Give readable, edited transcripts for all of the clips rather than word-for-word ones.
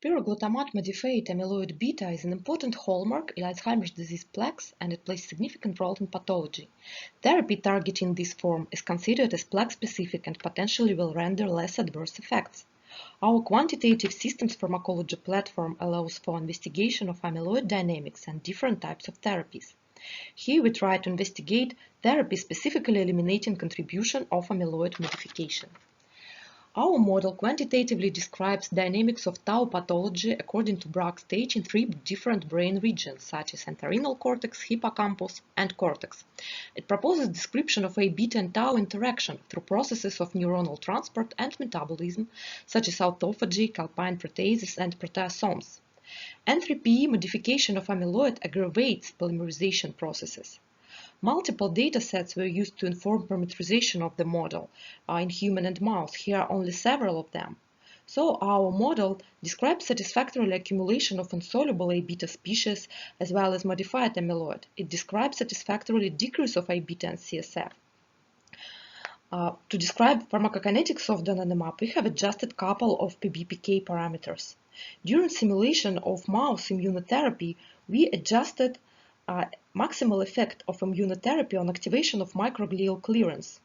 Pyroglutamate-modified amyloid beta is an important hallmark in Alzheimer's disease plaques, and it plays a significant role in pathology. Therapy targeting this form is considered as plaque-specific and potentially will render less adverse effects. Our quantitative systems pharmacology platform allows for investigation of amyloid dynamics and different types of therapies. Here we try to investigate therapy specifically eliminating contribution of amyloid modification. Our model quantitatively describes dynamics of tau pathology according to Bragg stage in 3 different brain regions, such as entorhinal cortex, hippocampus, and cortex. It proposes description of A-beta and tau interaction through processes of neuronal transport and metabolism, such as autophagy, calpain proteases, and proteasomes. N3pE modification of amyloid aggravates polymerization processes. Multiple datasets were used to inform parameterization of the model in human and mouse. Here are only several of them. So our model describes satisfactorily accumulation of insoluble A-beta species as well as modified amyloid. It describes satisfactorily decrease of A-beta and CSF. To describe pharmacokinetics of donanemab, we have adjusted a couple of PBPK parameters. During simulation of mouse immunotherapy, we adjusted maximal effect of immunotherapy on activation of microglial clearance.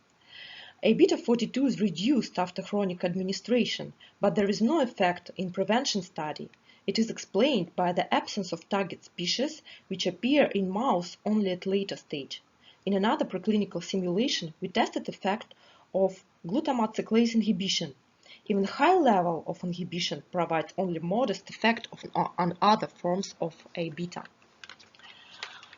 A-beta 42 is reduced after chronic administration, but there is no effect in prevention study. It is explained by the absence of target species, which appear in mouse only at later stage. In another preclinical simulation, we tested the effect of glutamate cyclase inhibition. Even high level of inhibition provides only modest effect on other forms of A-beta.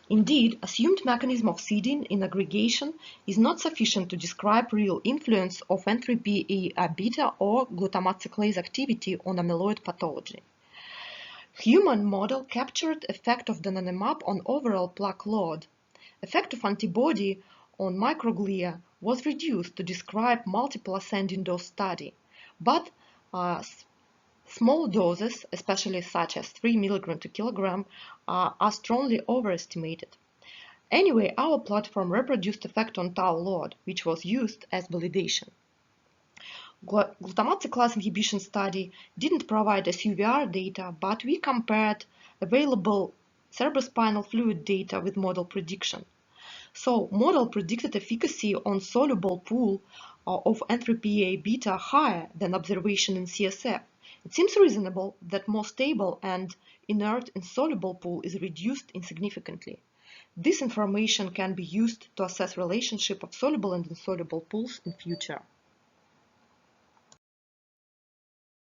Indeed, assumed mechanism of seeding in aggregation is not sufficient to describe real influence of N3pE A-beta or glutamate cyclase activity on amyloid pathology. Human model captured effect of donanemab on overall plaque load. Effect of antibody on microglia was reduced to describe multiple ascending dose study, but small doses, especially such as 3 mg per kilogram, are strongly overestimated. Anyway, our platform reproduced effect on tau load, which was used as validation. Glutamate cyclase inhibition study didn't provide SUVR data, but we compared available cerebrospinal fluid data with model prediction. So, model predicted efficacy on soluble pool of N3pE beta higher than observation in CSF. It seems reasonable that more stable and inert insoluble pool is reduced insignificantly. This information can be used to assess relationship of soluble and insoluble pools in future.